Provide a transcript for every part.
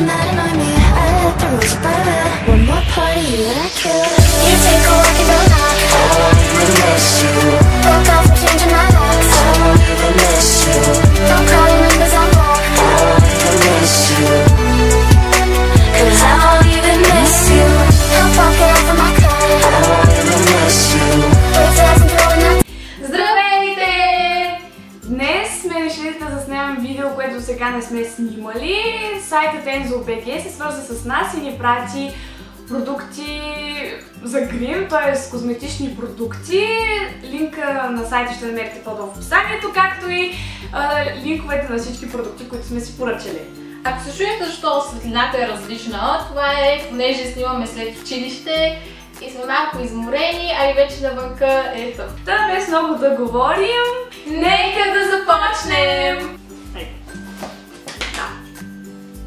mad and on me. I let the rules forever. One more party, you and I kill. You take a walk and don't knock. I won't even miss you. Broke off and changing my locks. I won't even miss you. Don't call your numbers on block. I won't even miss you. Cause I won't even miss you. I'm fucking off of my car. I won't even miss you. Wait till I'm blowing up. Здравейте! Днес сме решили да заснемем видео, което сега не сме снимали. Сайтът Enzo.bg се свърза с нас и ни прати продукти за грим, т.е. козметични продукти. Линка на сайта ще намерите по-долу в описанието, както и линковете на всички продукти, които сме си поръчали. Ако се чуете защо светлината е различна, това е понеже снимаме след училище и сме малко изморени, а и вече навънка е тъмно. Та без много да говорим, Нека да започнем!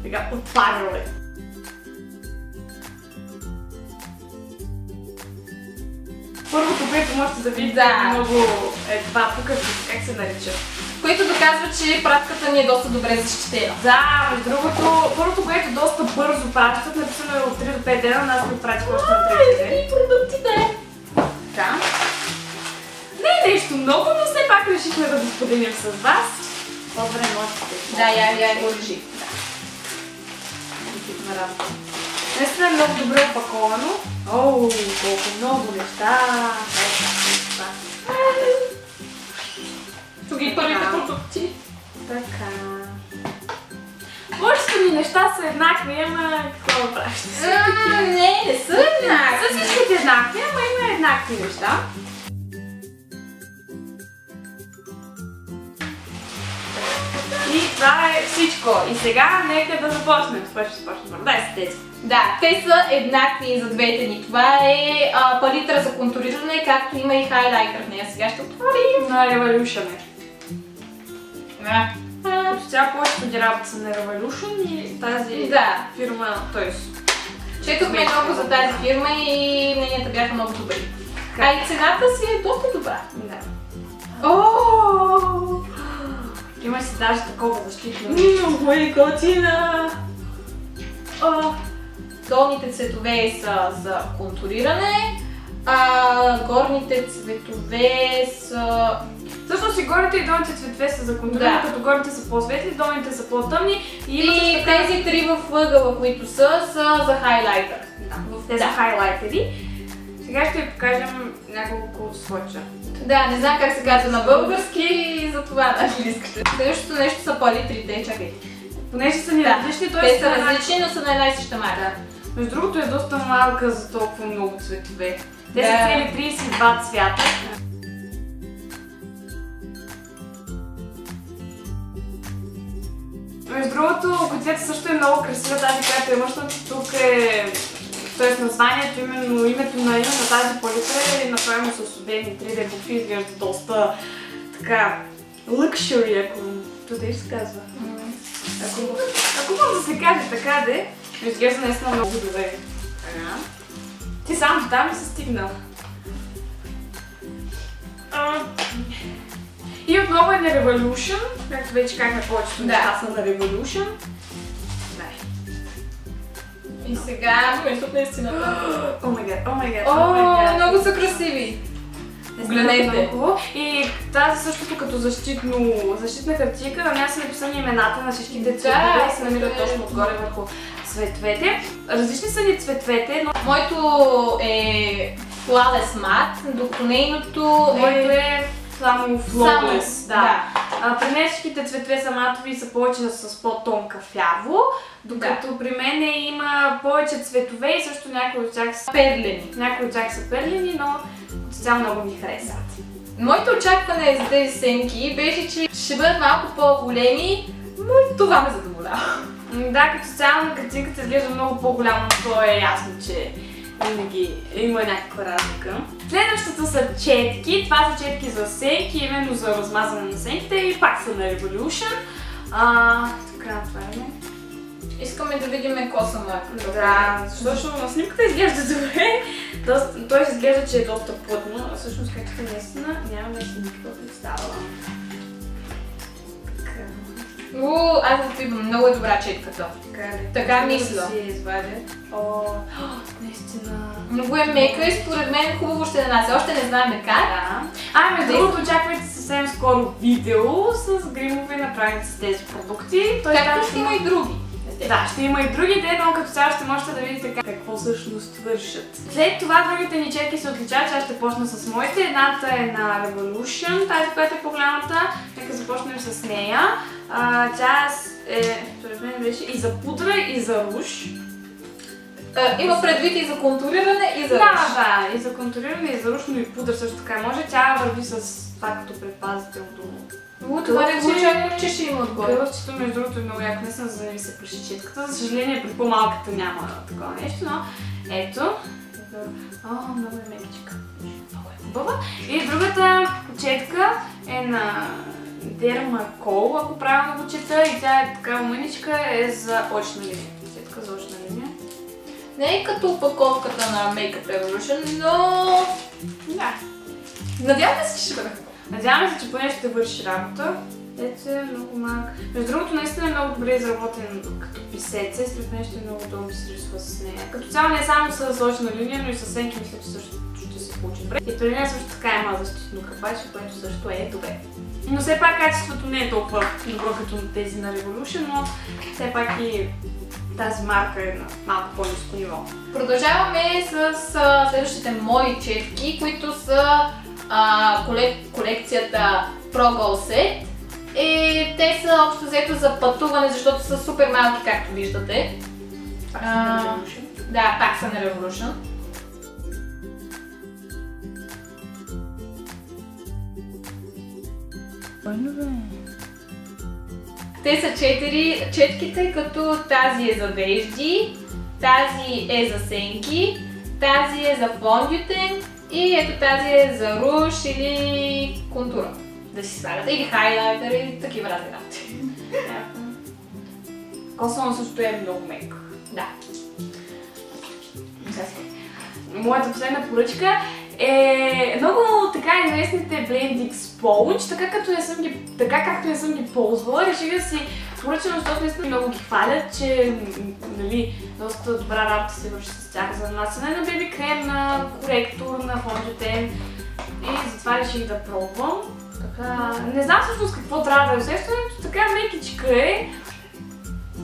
Сега отваряме. Първото, което можете да видите, много е това, тук как се нарича. Което доказва, че пратката ни е доста добре защитена. Да, между другото, първото, което е доста бързо пратят, написано е от 3 до 5 дена, нас не пратих още на 3 ден. И продуктите! Така. Не е нещо много, но все пак решихме да го споделим с вас. По-добре можете. Да, я го държи. Наистина е много добре опаковано. Оу, колко много неща! Тук и първите продукти. Така. Повечето ни неща са еднакви, ама какво да правиш? Не са еднакви. Са всичките еднакви, ама има еднакви неща. И това е всичко. И сега нека да започнем. Това ще започнем. Дай се тези. Да, те са еднакви за двете ни. Това е палитра за контуриране, както има и хайлайтер в нея. Сега ще отворим. На Revolution е. Да. Като цяло повечето ни работа са на Revolution и тази фирма, т.е. Четохме много за тази фирма и мненията бяха много добри. А и цената си е доста добра. Да. Ооо! Има си даже такова защитно. Ой, готина! Долните цветове са за контуриране, а горните цветове са... Всъщност и горните и долните цветове са за контуриране, като горните са по-светли, долните са по-тъмни и тези три в ъгъла, които са за хайлайтер. Те са хайлайтери. Сега ще ви покажем няколко сводча. Да, не знам как се казва на български и за това даже не искате. Следващото нещо са палитрите, чакай. Понеже са ни различни, те са различни, но са на една и съща марка. Между другото е доста малка за толкова много цветове. Те са цели 32 цвята. Между другото, котията също е много красива, тази, която имаш, тук е... Тоест названието, именно името на тази палитра е направено с обемни 3D букви, изглежда доста така luxury, ако тъй ще се казва. Ако може да се каже така, де, изглежда наистина много добре. Ти само до там ли си стигнал? И отново е на Revolution, както вече казахме повечето неща са на Revolution. И сега моментът наистина. О май гад. Много са красиви. Гледайте. И тази същото като защитна хартийка, на нея са написани имената на всичките цветове и се намират точно отгоре върху цветовете. Различни са ни цветовете, но... Моето е Flawless Matte, докато нейното е само Flawless. Да. При мен всичките цветове са матови и са повече с по-тон кафяво, докато при мен има повече цветове и също някои от тях са перлени. Някои от тях са перлени, но цяло много ми харесват. Моето очакване за тези сенки беше, че ще бъдат малко по-големи, но това ме задоволява. Да, като цяло на картинката изглежда много по-голямо, но то е ясно, че винаги има някаква разлика. Следващото са четки. Това са четки за сенки, именно за размазване на сенките и пак са на Revolution. Така направим. Искаме да видим коса марка. Да, защото на снимката изглежда добре. Той изглежда, че е доста плътно, а всъщност както наистина нямаме си никаква представа. Аз го пивам Много е добра четката. Така мисля. Да си я извадя. О, наистина. Много е мека и според мен хубаво ще нанася. Още не знаем как. Да. Между другото, очаквайте съвсем скоро видео с гримове, направени с тези продукти. Както ще има и други. Да, ще има и другите, но като цяло ще можете да видите какво всъщност вършат. След това другите ни четки се отличават, аз ще почна с моите. Едната е на Revolution, тази, която е по-голямата. Нека започнем с нея. Тя според мен беше и за пудра, и за руж. Има предвид и за контуриране, и за руж. Да, и за контуриране, и за руж, но и пудра също така може. Тя върви с това като предпазител до... Това не очаквах, че ще има отгоре. Гълъчето, между другото, е много яко, не съм за да ви се пръши четката. За съжаление, при по-малката няма такова нещо, но ето. Много е мекичка. Много е хубава. И другата четка е на Dermacol, ако правилно го чета, и тя е такава мъничка, е за очна линия. Четка за очна линия. Не е като опаковката на Makeup Revolution, но... Да. Надяваме се, че ще бъде. Надяваме се, че поне ще върши работа. Ето е много малък. Между другото, наистина е много добре изработен като писеца и след нещо е много удобно да се рисува с нея. Като цяло не е само с очна линия, но и с сенки мисля, че също ще се получи добре. И при нея също така има защитно капаче, което също е добре. Но все пак качеството не е толкова добро като тези на Revolution, но все пак и тази марка е на малко по-ниско ниво. Продължаваме с следващите мои четки, които са колекцията Pro Go Set. И те са общо взето за пътуване, защото са супер малки, както виждате. Пак са на Revolution. Да, пак са на Revolution. Те са 4 четките, като тази е за вежди, тази е за сенки, тази е за фондютен и ето тази е за руж или контура. Да си слагате, или хайлайтер, или такива разни работи. Косъм също е много мек. Да. Моята последна поръчка е много така известните Blending Sponge, така както не съм ги ползвала, реших да си поръчам, защото наистина много ги хвалят, че доста добра работа се върши с тях за нанасяне на беби крем, на коректор, на фондютен и затова реших да пробвам. Не знам всъщност какво трябва да е усещането, така мекичка е,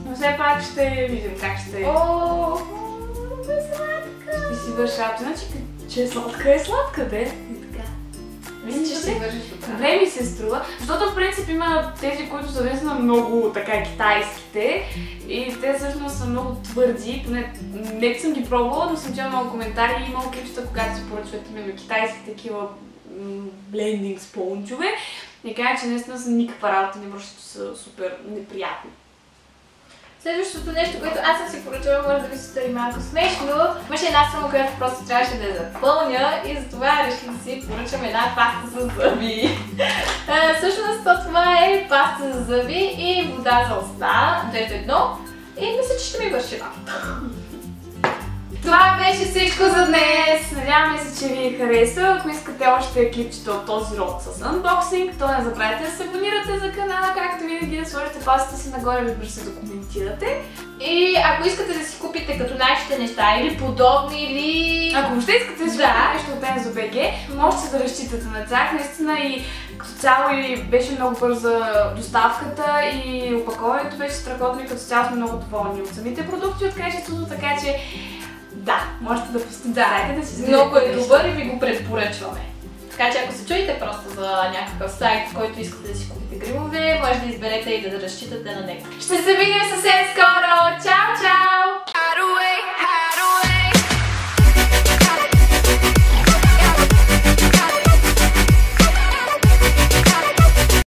но все пак ще видим как ще е. Много е сладка! Ще си върши работа, значи че е сладка, де? И така. Мисля, че ще си вършиш добре. Добре ми се струва, защото в принцип има тези, които са наистина много така китайските и те всъщност са много твърди, поне не съм ги пробвала, но съм чела много коментари и имам клипчета, когато си поръчват именно китайски такива блендинг спонжове и кажа, че наистина са никаква работа, не вършат, са супер неприятни. Следващото нещо, което аз съм си поръчала, може да ви се стори малко смешно. Имаше една сума, която просто трябваше да я запълня и затова реших да си поръчам една паста за зъби. Всъщност това е паста за зъби и вода за уста, двете едно. И мисля, че ще ми върши работа. Това беше всичко за днес. Надяваме се, че ви е харесало. Ако искате още клипчета от този род с unboxing, то не забравяйте да се абонирате за канала, както винаги да сложите палците си нагоре, разбира се, да коментирате. И ако искате да си купите като нашите неща или подобни, или... Ако въобще искате да си купите нещо от Enzo.bg, можете да разчитате на тях. Наистина и като цяло и беше много бърза доставката и опаковането беше страхотно и като цяло сме много доволни от самите продукти, от качеството, така че да, можете да постигнете да си вземете. Много е добър и ви го предпоръчваме. Така че ако се чуете просто за някакъв сайт, в който искате да си купите гримове, може да изберете и да разчитате на него. Ще се видим съвсем